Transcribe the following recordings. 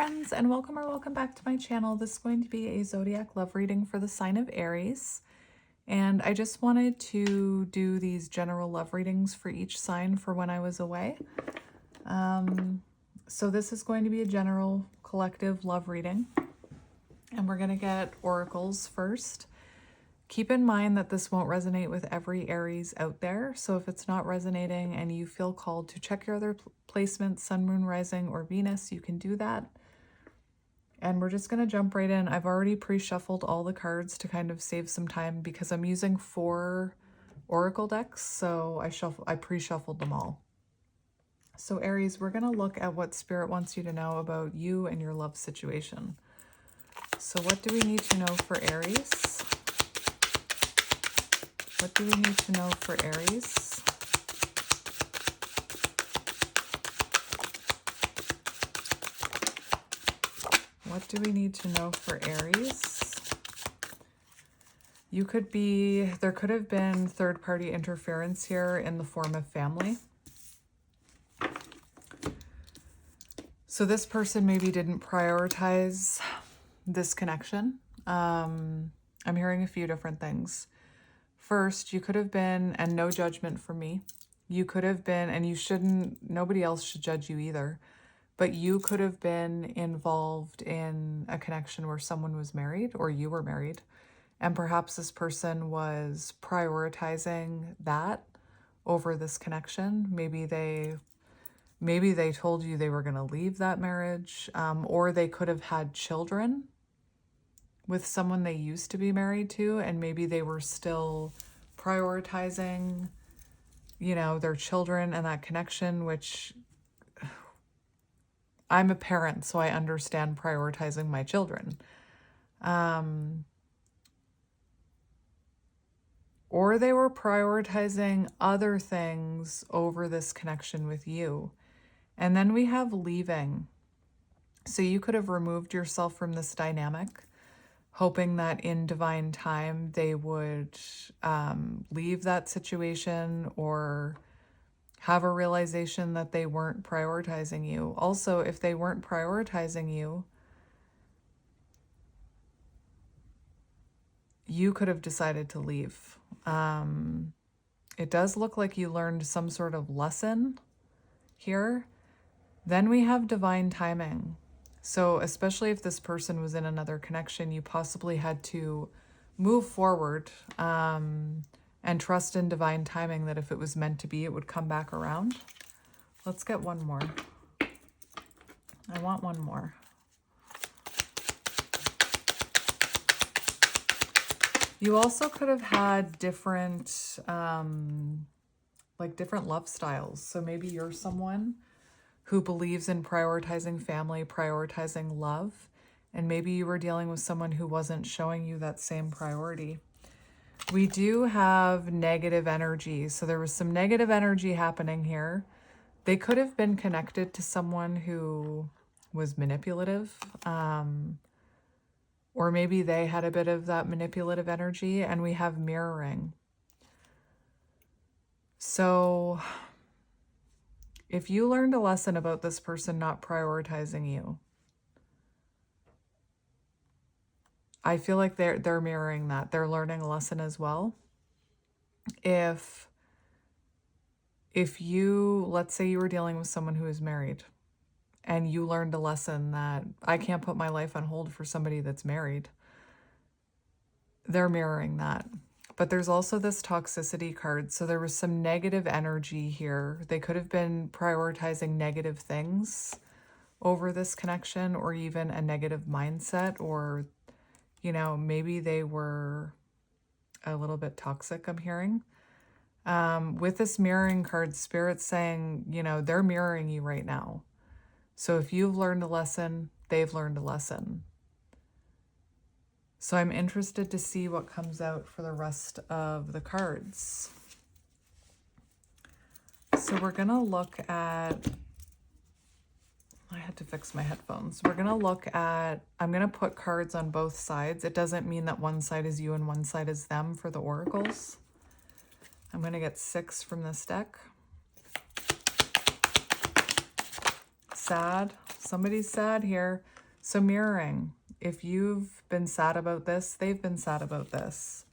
friends, and welcome back to my channel. This is going to be a zodiac love reading for the sign of Aries. And I just wanted to do these general love readings for each sign for when I was away. So this is going to be a general collective love reading. And we're going to get oracles first. Keep in mind that this won't resonate with every Aries out there. So if it's not resonating and you feel called to check your other placements, sun, moon, rising, or Venus, you can do that. And we're just going to jump right in. I've already pre-shuffled all the cards to kind of save some time because I'm using 4 oracle decks. So I pre-shuffled them all. So Aries, we're going to look at what Spirit wants you to know about you and your love situation. So what do we need to know for Aries? What do we need to know for Aries? What do we need to know for Aries? There could have been third-party interference here in the form of family. So this person maybe didn't prioritize this connection. I'm hearing a few different things. First, you could have been, and no judgment from me, you could have been, and you shouldn't, nobody else should judge you either, but you could have been involved in a connection where someone was married or you were married. And perhaps this person was prioritizing that over this connection. Maybe they told you they were going to leave that marriage, or they could have had children with someone they used to be married to, and maybe they were still prioritizing, their children and that connection, which I'm a parent, so I understand prioritizing my children. Or they were prioritizing other things over this connection with you. And then we have leaving. So you could have removed yourself from this dynamic, hoping that in divine time they would leave that situation or have a realization that they weren't prioritizing you. Also, if they weren't prioritizing you, you could have decided to leave. It does look like you learned some sort of lesson here. Then we have divine timing. So especially if this person was in another connection, you possibly had to move forward and trust in divine timing that if it was meant to be, it would come back around. Let's get one more. I want one more. You also could have had different love styles. So maybe you're someone who believes in prioritizing family, prioritizing love, and maybe you were dealing with someone who wasn't showing you that same priority. We do have negative energy. So there was some negative energy happening here. They could have been connected to someone who was manipulative, or maybe they had a bit of that manipulative energy, and we have mirroring. So if you learned a lesson about this person not prioritizing you, I feel like they're mirroring that. They're learning a lesson as well. If you, let's say you were dealing with someone who is married and you learned a lesson that I can't put my life on hold for somebody that's married, they're mirroring that. But there's also this toxicity card. So there was some negative energy here. They could have been prioritizing negative things over this connection, or even a negative mindset, or maybe they were a little bit toxic, I'm hearing. With this mirroring card, Spirit's saying, they're mirroring you right now. So if you've learned a lesson, they've learned a lesson. So I'm interested to see what comes out for the rest of the cards. So we're going to look at, I had to fix my headphones. We're going to look at, I'm going to put cards on both sides. It doesn't mean that one side is you and one side is them for the oracles. I'm going to get 6 from this deck. sad. Somebody's sad here. So mirroring. If you've been sad about this, they've been sad about this.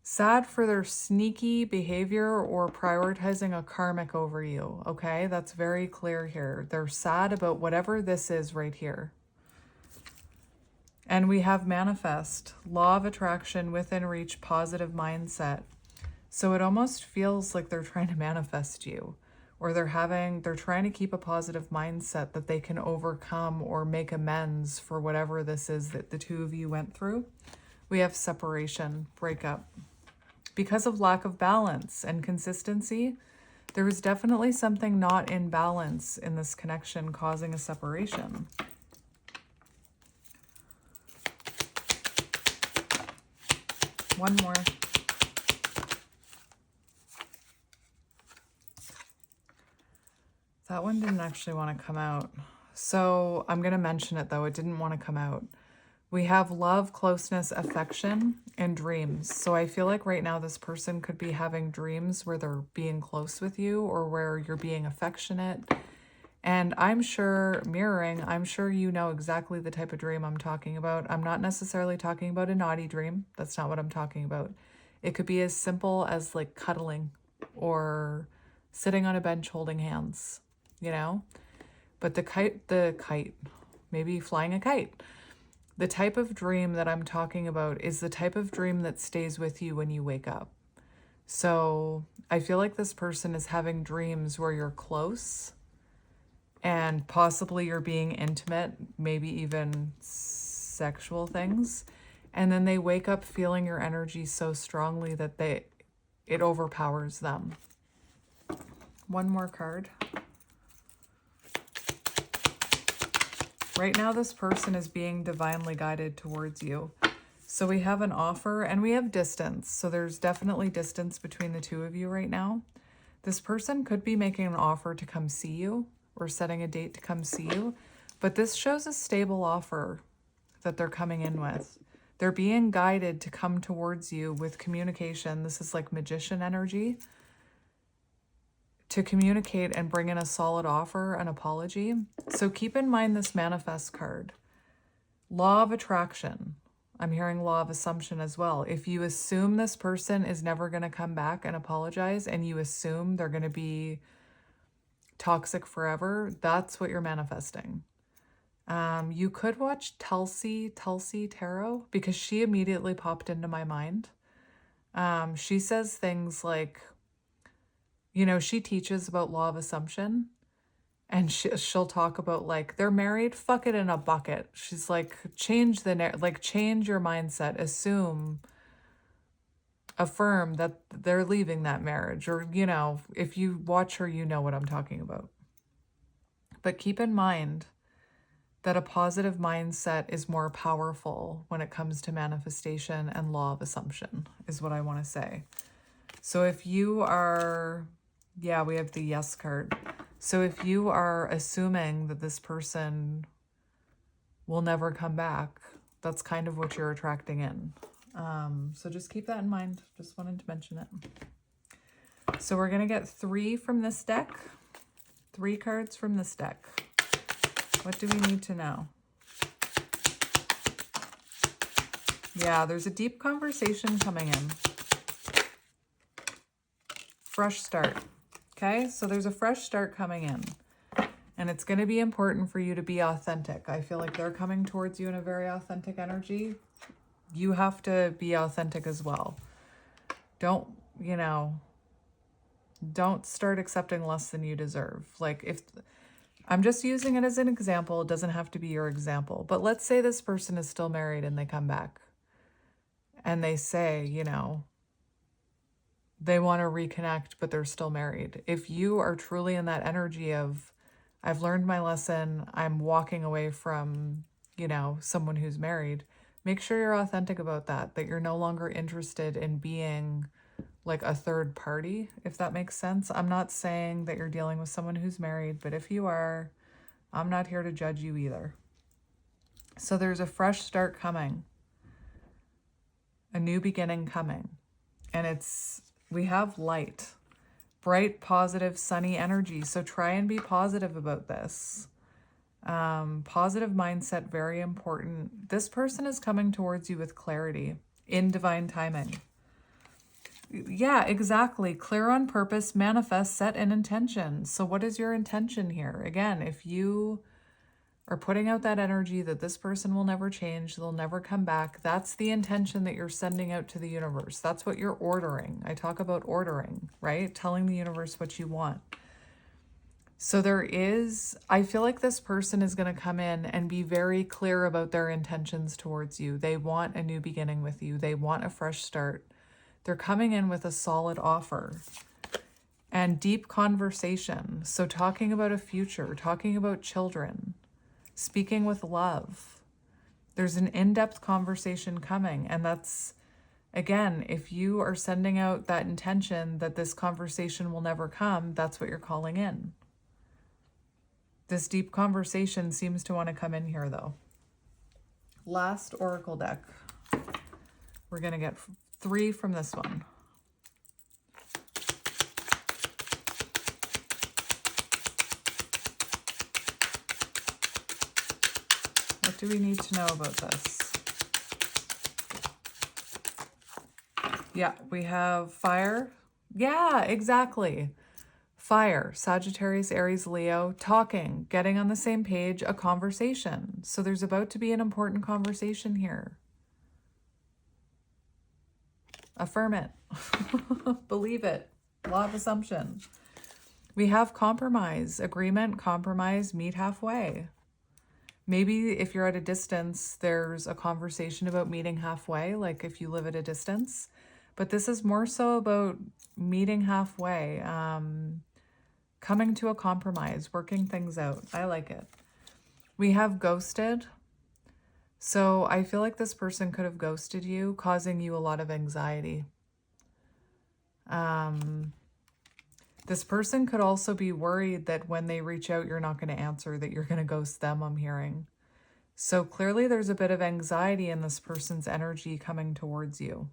Sad for their sneaky behavior or prioritizing a karmic over you, okay? That's very clear here. They're sad about whatever this is right here. And we have manifest, law of attraction, within reach, positive mindset. So it almost feels like they're trying to manifest you, or they're trying to keep a positive mindset that they can overcome or make amends for whatever this is that the two of you went through. We have separation, breakup. Because of lack of balance and consistency, there was definitely something not in balance in this connection causing a separation. One more. That one didn't actually want to come out. So I'm going to mention it though. It didn't want to come out. We have love, closeness, affection, and dreams. So I feel like right now this person could be having dreams where they're being close with you or where you're being affectionate. And I'm sure, mirroring, I'm sure you know exactly the type of dream I'm talking about. I'm not necessarily talking about a naughty dream. That's not what I'm talking about. It could be as simple as like cuddling or sitting on a bench holding hands, you know? But the kite, maybe flying a kite. The type of dream that I'm talking about is the type of dream that stays with you when you wake up. So I feel like this person is having dreams where you're close and possibly you're being intimate, maybe even sexual things. And then they wake up feeling your energy so strongly that it overpowers them. One more card. Right now, this person is being divinely guided towards you. So we have an offer and we have distance. So there's definitely distance between the two of you right now. This person could be making an offer to come see you or setting a date to come see you. But this shows a stable offer that they're coming in with. They're being guided to come towards you with communication. This is like magician energy. To communicate and bring in a solid offer, an apology. So keep in mind this manifest card. Law of attraction. I'm hearing law of assumption as well. If you assume this person is never going to come back and apologize and you assume they're going to be toxic forever, that's what you're manifesting. You could watch Tulsi Tarot because she immediately popped into my mind. She says things like, you know, she teaches about law of assumption and she'll talk about like, they're married, fuck it in a bucket. She's like, change your mindset, affirm that they're leaving that marriage. Or, you know, if you watch her, you know what I'm talking about. But keep in mind that a positive mindset is more powerful when it comes to manifestation and law of assumption is what I want to say. So if you are... Yeah, we have the yes card. So if you are assuming that this person will never come back, that's kind of what you're attracting in. So just keep that in mind. Just wanted to mention it. So we're going to get 3 from this deck. 3 cards from this deck. What do we need to know? Yeah, there's a deep conversation coming in. Fresh start. Okay, so there's a fresh start coming in. And it's going to be important for you to be authentic. I feel like they're coming towards you in a very authentic energy. You have to be authentic as well. Don't start accepting less than you deserve. Like, if I'm just using it as an example, it doesn't have to be your example. But let's say this person is still married and they come back and they say, you know, they want to reconnect, but they're still married. If you are truly in that energy of, I've learned my lesson, I'm walking away from, you know, someone who's married, make sure you're authentic about that, that you're no longer interested in being like a third party, if that makes sense. I'm not saying that you're dealing with someone who's married, but if you are, I'm not here to judge you either. So there's a fresh start coming, a new beginning coming, and we have light, bright, positive, sunny energy. So try and be positive about this. Positive mindset, very important. This person is coming towards you with clarity in divine timing. Yeah, exactly. Clear on purpose, manifest, set an intention. So what is your intention here? Again, if you are putting out that energy that this person will never change, they'll never come back, that's the intention that you're sending out to the universe. That's what you're ordering. I talk about ordering, right? Telling the universe what you want. So I feel like this person is going to come in and be very clear about their intentions towards you. They want a new beginning with you. They want a fresh start. They're coming in with a solid offer and deep conversation. So talking about a future, talking about children, speaking with love. There's an in-depth conversation coming. And that's, again, if you are sending out that intention that this conversation will never come, that's what you're calling in. This deep conversation seems to want to come in here, though. Last oracle deck. We're going to get 3 from this one. What do we need to know about this? Yeah, we have fire. Yeah, exactly. Fire, Sagittarius, Aries, Leo, talking, getting on the same page, a conversation. So there's about to be an important conversation here. Affirm it. Believe it. Law of assumption. We have compromise, agreement, compromise, meet halfway. Maybe if you're at a distance, there's a conversation about meeting halfway, like if you live at a distance. But this is more so about meeting halfway, coming to a compromise, working things out. I like it. We have ghosted. So I feel like this person could have ghosted you, causing you a lot of anxiety. This person could also be worried that when they reach out, you're not going to answer, that you're going to ghost them, I'm hearing. So clearly there's a bit of anxiety in this person's energy coming towards you.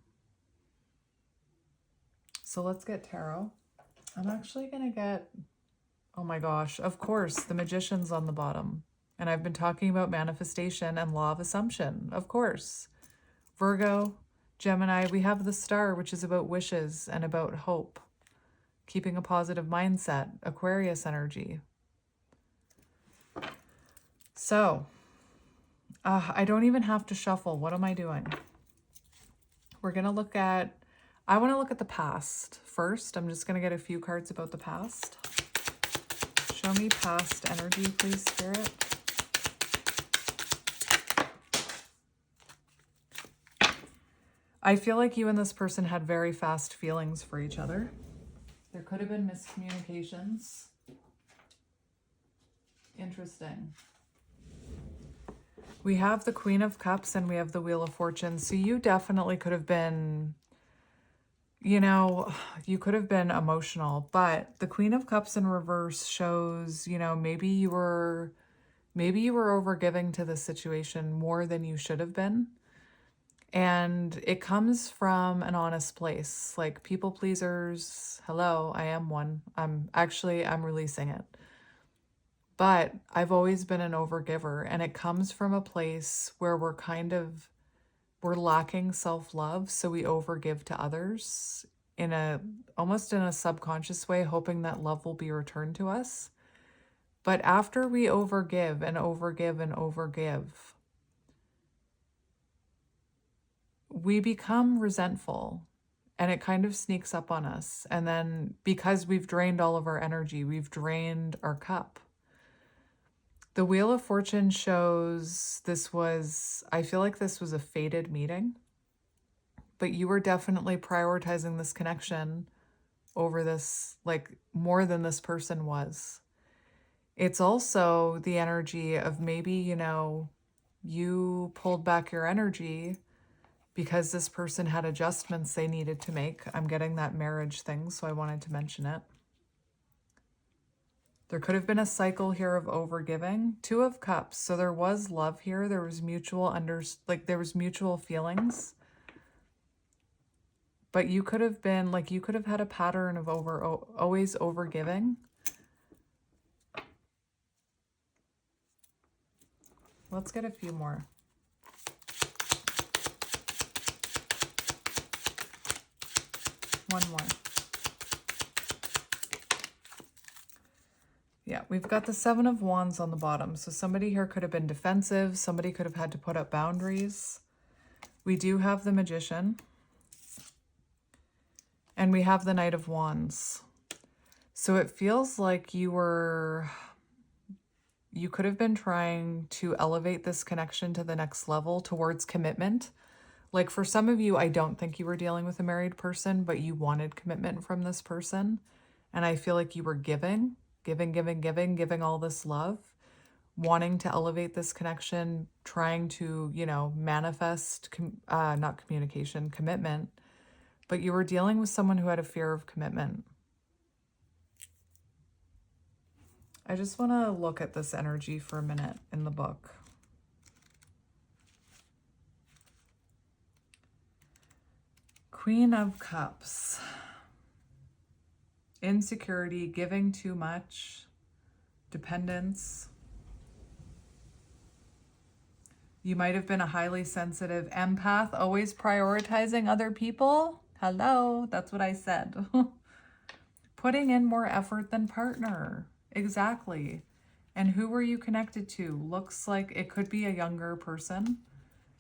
So let's get tarot. I'm actually going to get, oh my gosh, of course, the Magician's on the bottom. And I've been talking about manifestation and law of assumption, of course. Virgo, Gemini, we have the Star, which is about wishes and about hope. Keeping a positive mindset, Aquarius energy. So, I don't even have to shuffle. What am I doing? We're going to look at, I want to look at the past first. I'm just going to get a few cards about the past. Show me past energy, please, Spirit. I feel like you and this person had very fast feelings for each other. There could have been miscommunications. Interesting. We have the Queen of Cups and we have the Wheel of Fortune. So you definitely could have been, you know, you could have been emotional, but the Queen of Cups in reverse shows, you know, maybe you were overgiving to this situation more than you should have been. And it comes from an honest place, like people pleasers. Hello, I am one. I'm releasing it. But I've always been an overgiver, and it comes from a place where we're lacking self-love, so we overgive to others almost in a subconscious way, hoping that love will be returned to us. But after we overgive and overgive and overgive, we become resentful, and it kind of sneaks up on us. And then because we've drained all of our energy, we've drained our cup. The Wheel of Fortune shows I feel like this was a fated meeting, but you were definitely prioritizing this connection over this, like more than this person was. It's also the energy of maybe, you know, you pulled back your energy because this person had adjustments they needed to make. I'm getting that marriage thing, so I wanted to mention it. There could have been a cycle here of overgiving. 2 of Cups. So there was love here. There was mutual feelings. But you could have been you could have had a pattern of always overgiving. Let's get a few more. One more. Yeah, we've got the Seven of Wands on the bottom. So somebody here could have been defensive. Somebody could have had to put up boundaries. We do have the Magician. And we have the Knight of Wands. So it feels like you could have been trying to elevate this connection to the next level towards commitment. Like for some of you, I don't think you were dealing with a married person, but you wanted commitment from this person. And I feel like you were giving all this love, wanting to elevate this connection, trying to, manifest, not communication, commitment. But you were dealing with someone who had a fear of commitment. I just want to look at this energy for a minute in the book. Queen of Cups. Insecurity, giving too much, dependence. You might have been a highly sensitive empath, always prioritizing other people. Hello, that's what I said. Putting in more effort than partner. Exactly. And who were you connected to? Looks like it could be a younger person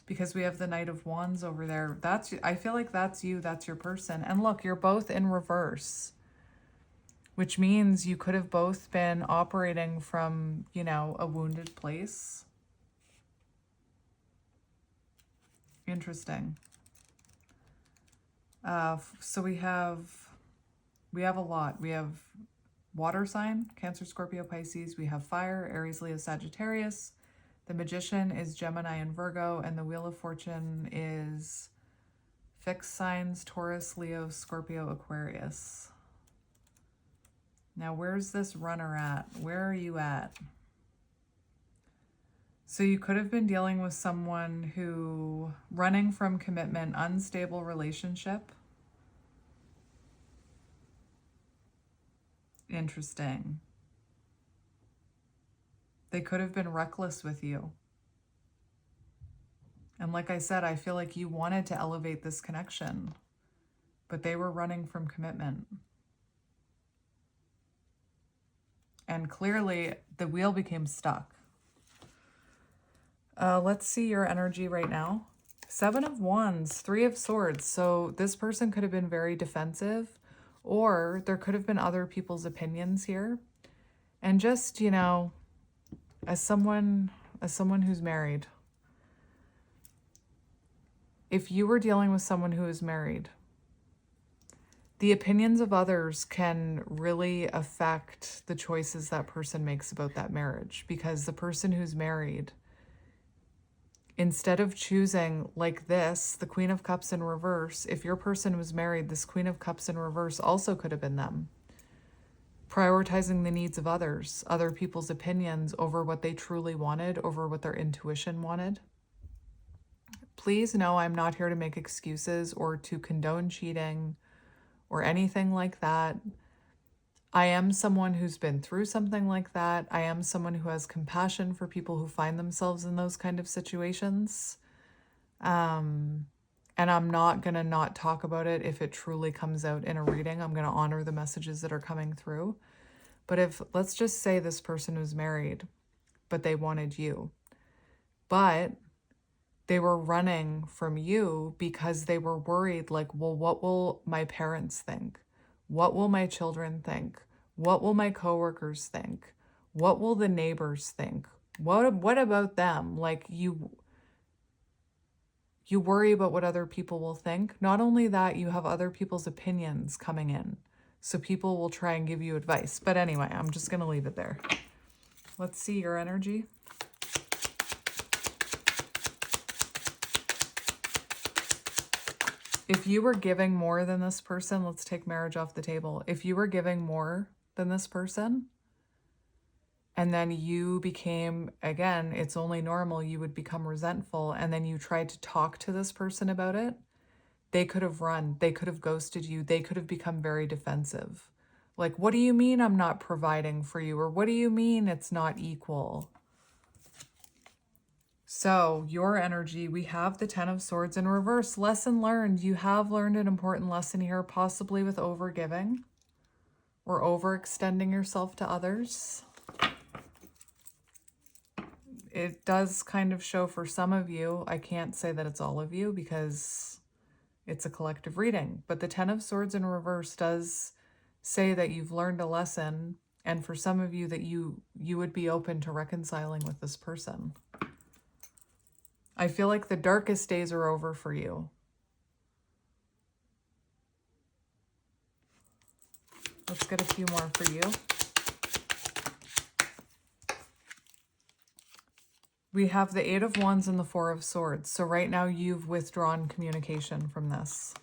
because we have the Knight of Wands over there. I feel like that's you, that's your person. And look, you're both in reverse, which means you could have both been operating from, a wounded place. Interesting. So we have a lot. We have water sign, Cancer, Scorpio, Pisces. We have fire, Aries, Leo, Sagittarius. The Magician is Gemini and Virgo, and the Wheel of Fortune is fixed signs, Taurus, Leo, Scorpio, Aquarius. Now, where's this runner at? Where are you at? So you could have been dealing with someone who, running from commitment, unstable relationship. Interesting. They could have been reckless with you. And like I said, I feel like you wanted to elevate this connection, but they were running from commitment. And clearly the wheel became stuck. Let's see your energy right now. Seven of Wands, Three of Swords. So this person could have been very defensive, or there could have been other people's opinions here. And just, as someone who's married, if you were dealing with someone who is married, the opinions of others can really affect the choices that person makes about that marriage, because the person who's married, instead of choosing like this, the Queen of Cups in reverse, if your person was married, this Queen of Cups in reverse also could have been them. Prioritizing the needs of others, other people's opinions over what they truly wanted, over what their intuition wanted. Please know I'm not here to make excuses or to condone cheating or anything like that. I am someone who's been through something like that. I am someone who has compassion for people who find themselves in those kind of situations. And I'm not going to not talk about it if it truly comes out in a reading. I'm going to honor the messages that are coming through. But if, let's just say this person was married, but they wanted you, but they were running from you because they were worried, like, well, what will my parents think? What will my children think? What will my coworkers think? What will the neighbors think? What about them? Like, you worry about what other people will think. Not only that, you have other people's opinions coming in. So people will try and give you advice. But anyway, I'm just going to leave it there. Let's see your energy. If you were giving more than this person, let's take marriage off the table. If you were giving more than this person, and then you became, again, it's only normal, you would become resentful, and then you tried to talk to this person about it, they could have run, they could have ghosted you, they could have become very defensive. Like, what do you mean I'm not providing for you? Or what do you mean it's not equal? So your energy, we have the Ten of Swords in reverse. Lesson learned. You have learned an important lesson here, possibly with overgiving or overextending yourself to others. It does kind of show for some of you. I can't say that it's all of you because it's a collective reading. But the Ten of Swords in reverse does say that you've learned a lesson, and for some of you that you would be open to reconciling with this person. I feel like the darkest days are over for you. Let's get a few more for you. We have the Eight of Wands and the Four of Swords. So right now you've withdrawn communication from this.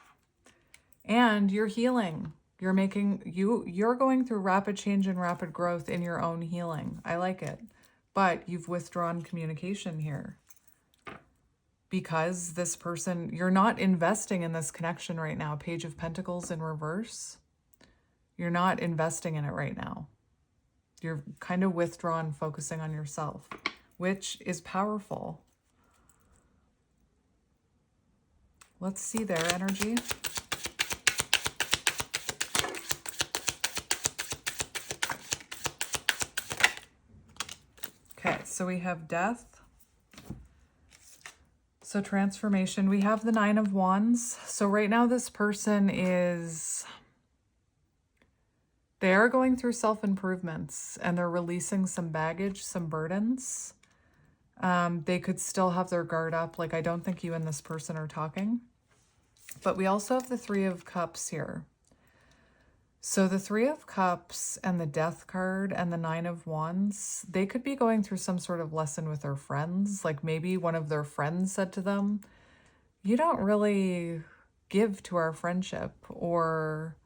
And you're healing. You're going through rapid change and rapid growth in your own healing. I like it. But you've withdrawn communication here. Because this person, you're not investing in this connection right now. Page of Pentacles in reverse. You're not investing in it right now. You're kind of withdrawn, focusing on yourself, which is powerful. Let's see their energy. Okay, so we have death. So transformation. We have the Nine of Wands. So right now this person they are going through self-improvements and they're releasing some baggage, some burdens. They could still have their guard up. Like, I don't think you and this person are talking. But we also have the Three of Cups here. So the Three of Cups and the Death card and the Nine of Wands, they could be going through some sort of lesson with their friends. Like maybe one of their friends said to them, you don't really give to our friendship, or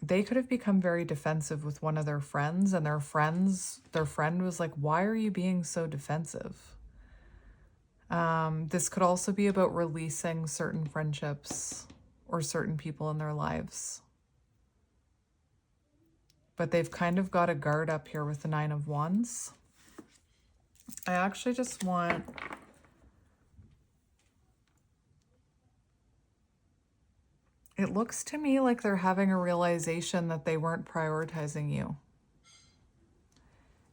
they could have become very defensive with one of their friends, and their friend was like, why are you being so defensive? This could also be about releasing certain friendships or certain people in their lives. But they've kind of got a guard up here with the Nine of Wands. I actually just want... It looks to me like they're having a realization that they weren't prioritizing you.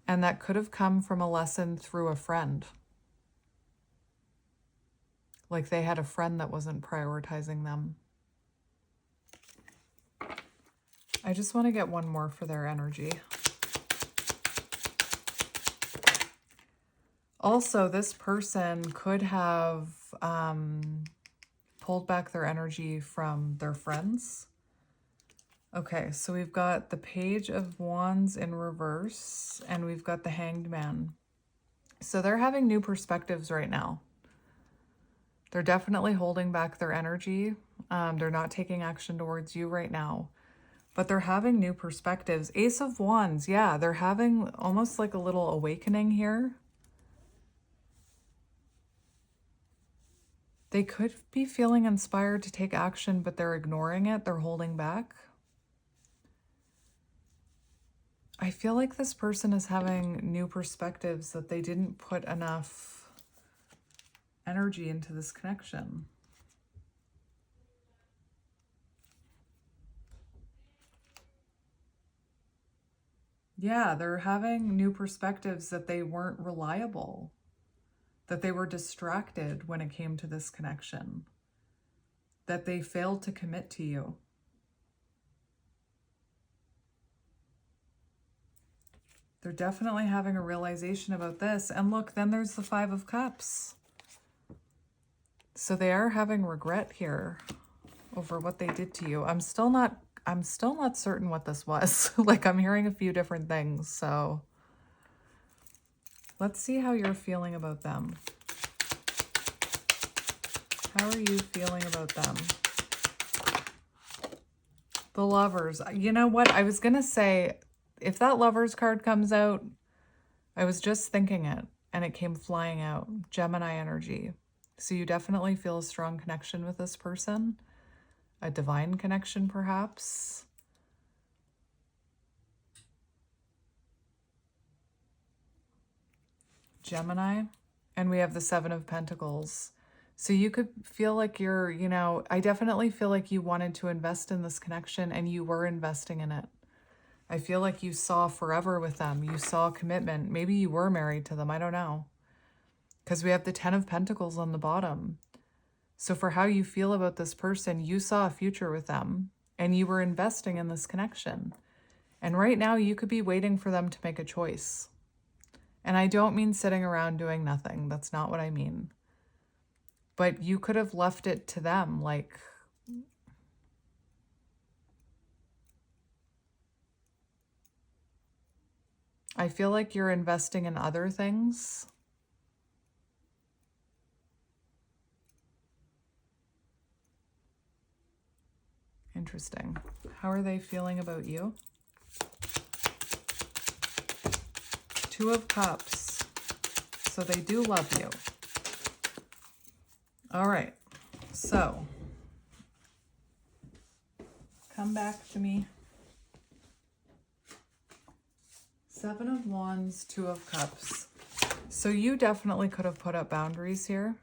And that could have come from a lesson through a friend. Like they had a friend that wasn't prioritizing them. I just want to get one more for their energy. Also, this person could have pulled back their energy from their friends. Okay, so we've got the Page of Wands in reverse, and we've got the Hanged Man. So they're having new perspectives right now. They're definitely holding back their energy. They're not taking action towards you right now, but they're having new perspectives. Ace of Wands, yeah, they're having almost like a little awakening here. They could be feeling inspired to take action, but they're ignoring it. They're holding back. I feel like this person is having new perspectives that they didn't put enough energy into this connection. Yeah, they're having new perspectives that they weren't reliable, that they were distracted when it came to this connection, that they failed to commit to you. They're definitely having a realization about this. And look, then there's the Five of Cups. So they are having regret here over what they did to you. I'm still not certain what this was. Like, I'm hearing a few different things. So let's see how you're feeling about them. How are you feeling about them? The Lovers. You know what? I was going to say, if that Lovers card comes out, I was just thinking it and it came flying out. Gemini energy. So you definitely feel a strong connection with this person. A divine connection, perhaps. Gemini, and we have the Seven of Pentacles. So you could feel like you're, I definitely feel like you wanted to invest in this connection and you were investing in it. I feel like you saw forever with them. You saw commitment. Maybe you were married to them. I don't know. Because we have the Ten of Pentacles on the bottom. So for how you feel about this person, you saw a future with them and you were investing in this connection. And right now you could be waiting for them to make a choice. And I don't mean sitting around doing nothing. That's not what I mean. But you could have left it to them. Like, I feel like you're investing in other things. Interesting. How are they feeling about you? Two of Cups. So they do love you. All right. So come back to me. Seven of Wands, Two of Cups. So you definitely could have put up boundaries here.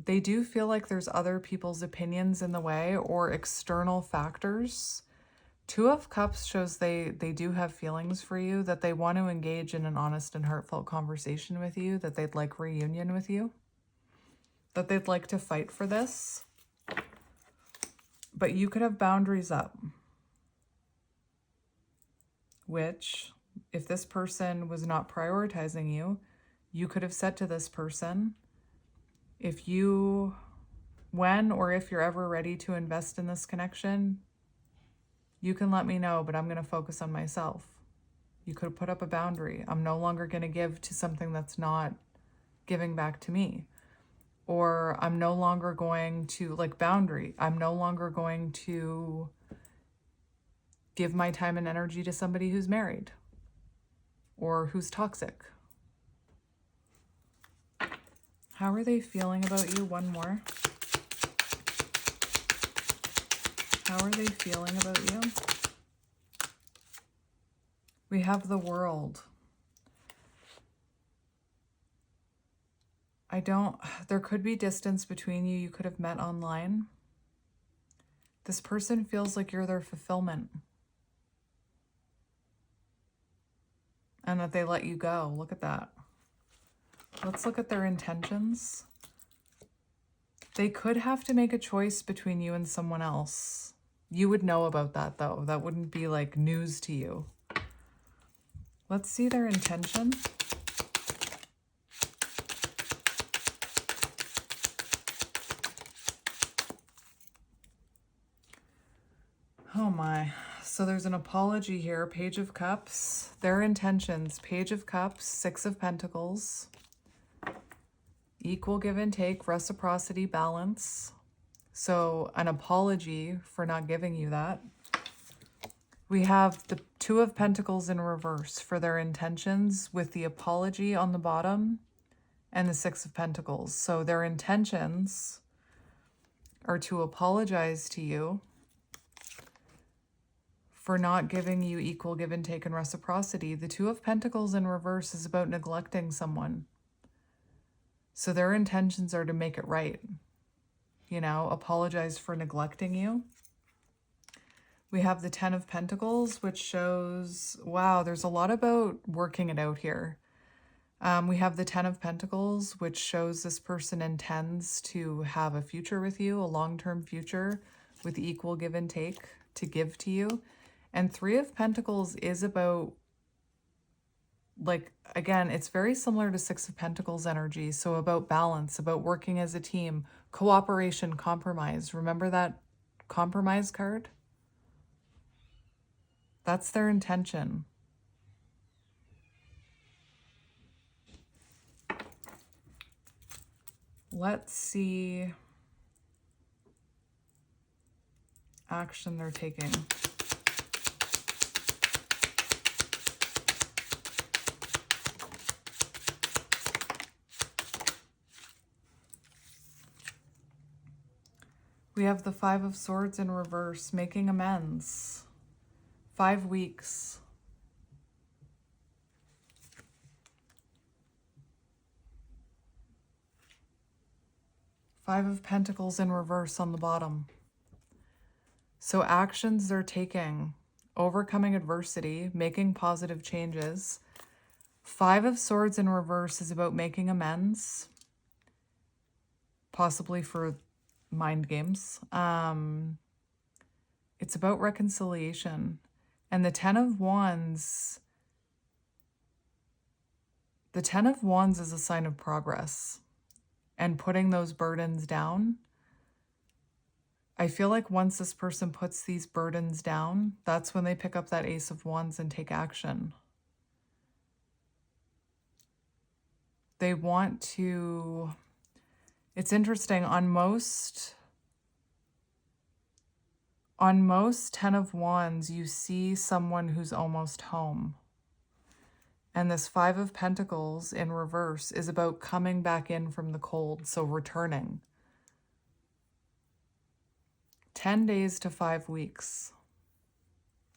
They do feel like there's other people's opinions in the way or external factors. Two of Cups shows they do have feelings for you, that they want to engage in an honest and heartfelt conversation with you, that they'd like reunion with you, that they'd like to fight for this. But you could have boundaries up, which, if this person was not prioritizing you, you could have said to this person, when or if you're ever ready to invest in this connection, you can let me know, but I'm going to focus on myself. You could have put up a boundary. I'm no longer going to give to something that's not giving back to me. Or I'm no longer going to, boundary. I'm no longer going to give my time and energy to somebody who's married or who's toxic. How are they feeling about you? One more. How are they feeling about you? We have the World. There could be distance between you. You could have met online. This person feels like you're their fulfillment. And that they let you go. Look at that. Let's look at their intentions. They could have to make a choice between you and someone else. You would know about that, though. That wouldn't be like news to you. Let's see their intention. Oh my. So there's an apology here. Page of Cups. Their intentions. Page of Cups. Six of Pentacles. Equal give and take. Reciprocity. Balance. So an apology for not giving you that. We have the Two of Pentacles in reverse for their intentions, with the apology on the bottom and the Six of Pentacles. So their intentions are to apologize to you for not giving you equal give and take and reciprocity. The Two of Pentacles in reverse is about neglecting someone. So their intentions are to make it right. Apologize for neglecting you. We have the Ten of Pentacles, which shows, wow, there's a lot about working it out here. We have the Ten of Pentacles, which shows this person intends to have a future with you, a long-term future with equal give and take to give to you. And Three of Pentacles is about, again, it's very similar to Six of Pentacles energy. So about balance, about working as a team, cooperation, compromise. Remember that compromise card? That's their intention. Let's see action they're taking. We have the Five of Swords in reverse, making amends. 5 weeks. Five of Pentacles in reverse on the bottom. So actions they're taking, overcoming adversity, making positive changes. Five of Swords in reverse is about making amends, possibly for mind games. It's about reconciliation. And the Ten of Wands is a sign of progress and putting those burdens down. I feel like once this person puts these burdens down, that's when they pick up that Ace of Wands and take action. They want to, it's interesting, on most Ten of Wands, you see someone who's almost home. And this Five of Pentacles in reverse is about coming back in from the cold, so returning. 10 days to 5 weeks.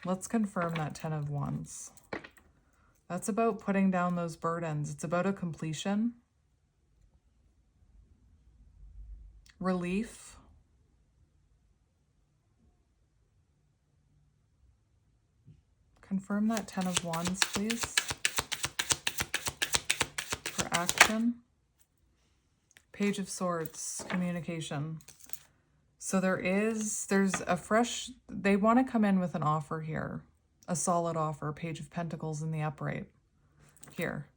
Let's confirm that Ten of Wands. That's about putting down those burdens. It's about a completion. Relief. Confirm that Ten of Wands, please. For action. Page of Swords, communication. So there's a fresh, they want to come in with an offer here. A solid offer. Page of Pentacles in the upright. Here.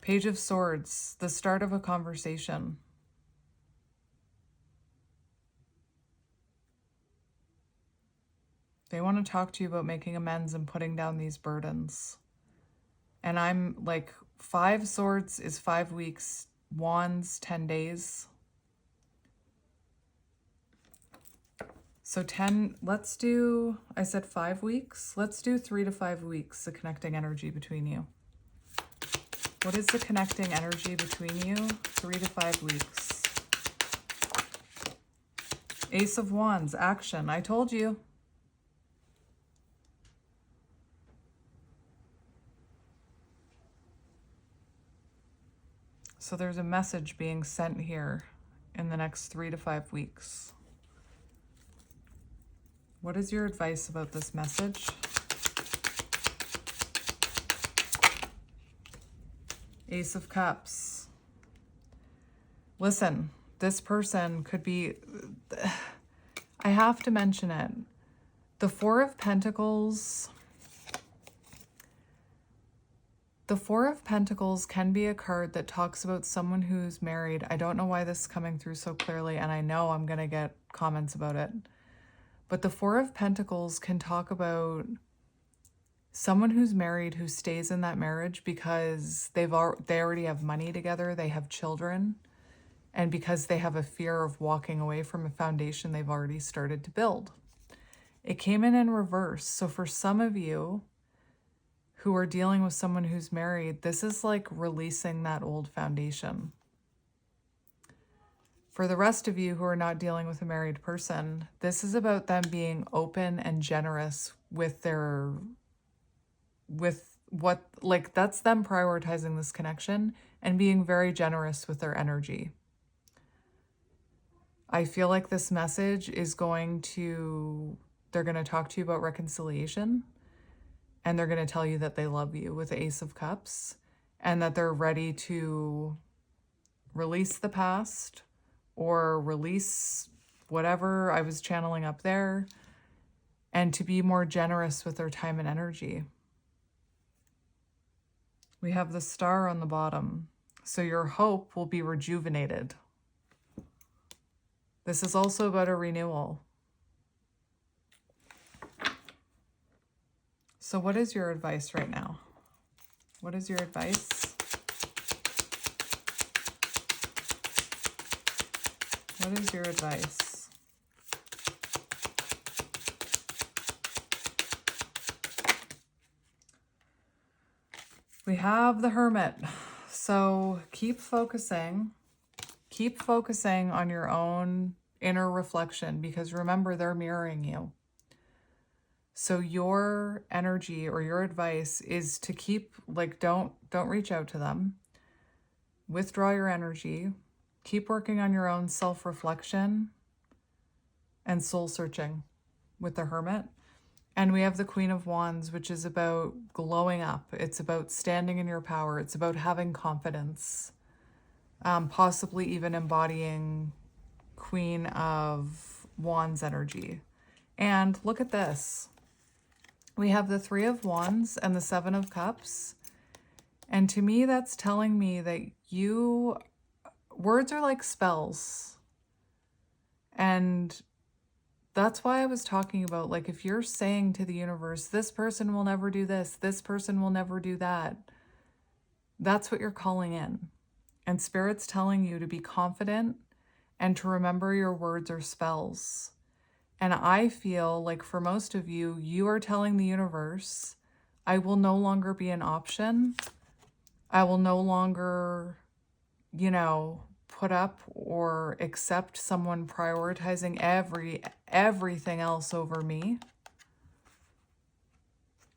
Page of Swords, the start of a conversation. They want to talk to you about making amends and putting down these burdens. And I'm like, 5 Swords is 5 weeks, Wands, 10 days. So 10, let's do, I said 5 weeks. Let's do 3 to 5 weeks, the connecting energy between you. What is the connecting energy between you? 3 to 5 weeks. Ace of Wands, action. I told you. So there's a message being sent here in the next 3 to 5 weeks. What is your advice about this message? Ace of Cups. Listen, this person could be, I have to mention it. The Four of Pentacles. The Four of Pentacles can be a card that talks about someone who's married. I don't know why this is coming through so clearly, and I know I'm going to get comments about it. But the Four of Pentacles can talk about someone who's married who stays in that marriage because they already have money together, they have children, and because they have a fear of walking away from a foundation they've already started to build. It came in reverse. So for some of you who are dealing with someone who's married, this is like releasing that old foundation. For the rest of you who are not dealing with a married person, this is about them being open and generous with that's them prioritizing this connection and being very generous with their energy. I feel like this message is they're going to talk to you about reconciliation, and they're going to tell you that they love you with the Ace of Cups, and that they're ready to release the past or release whatever I was channeling up there, and to be more generous with their time and energy. We have the Star on the bottom. So your hope will be rejuvenated. This is also about a renewal. So what is your advice right now? What is your advice? What is your advice? We have the Hermit. So keep focusing on your own inner reflection, because remember, they're mirroring you. So your energy or your advice is to keep, don't reach out to them. Withdraw your energy. Keep working on your own self-reflection and soul searching with the Hermit. And we have the Queen of Wands, which is about glowing up. It's about standing in your power. It's about having confidence, possibly even embodying Queen of Wands energy. And look at this. We have the Three of Wands and the Seven of Cups. And to me, that's telling me that words are like spells. And that's why I was talking about, like, if you're saying to the universe, this person will never do this person will never do that, that's what you're calling in. And Spirit's telling you to be confident and to remember your words are spells. And I feel like for most of you, you are telling the universe, I will no longer be an option. I will no longer, put up or accept someone prioritizing everything else over me.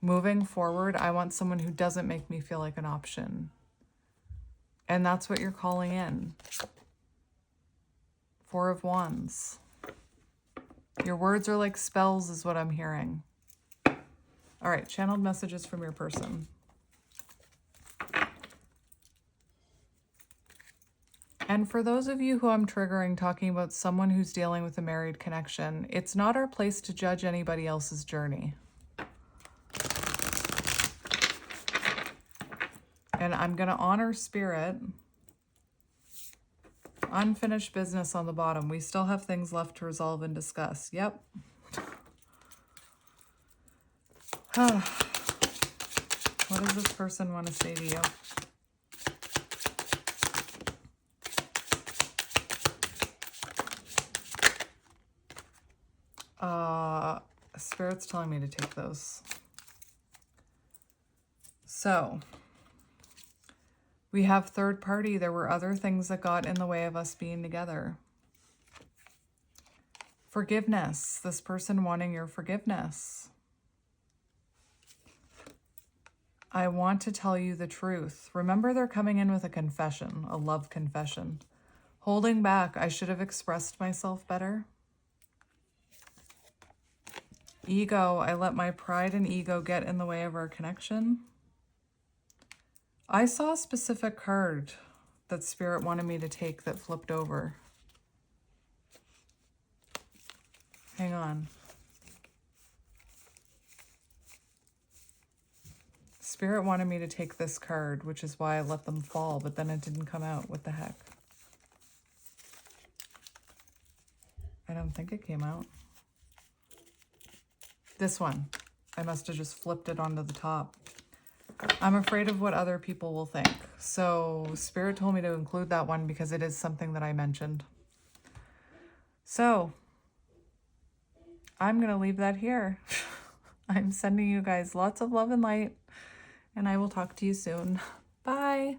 Moving forward, I want someone who doesn't make me feel like an option. And that's what you're calling in. Four of Wands. Your words are like spells is what I'm hearing. All right, channeled messages from your person. And for those of you who I'm triggering, talking about someone who's dealing with a married connection, it's not our place to judge anybody else's journey. And I'm going to honor Spirit. Unfinished business on the bottom. We still have things left to resolve and discuss. Yep. What does this person want to say to you? Spirit's telling me to take those. So, we have third party. There were other things that got in the way of us being together. Forgiveness. This person wanting your forgiveness. I want to tell you the truth. Remember, they're coming in with a confession, a love confession. Holding back. I should have expressed myself better. Ego. I let my pride and ego get in the way of our connection. I saw a specific card that Spirit wanted me to take that flipped over. Hang on. Spirit wanted me to take this card, which is why I let them fall, but then it didn't come out. What the heck? I don't think it came out. This one. I must have just flipped it onto the top. I'm afraid of what other people will think. So Spirit told me to include that one because it is something that I mentioned. So I'm going to leave that here. I'm sending you guys lots of love and light, and I will talk to you soon. Bye.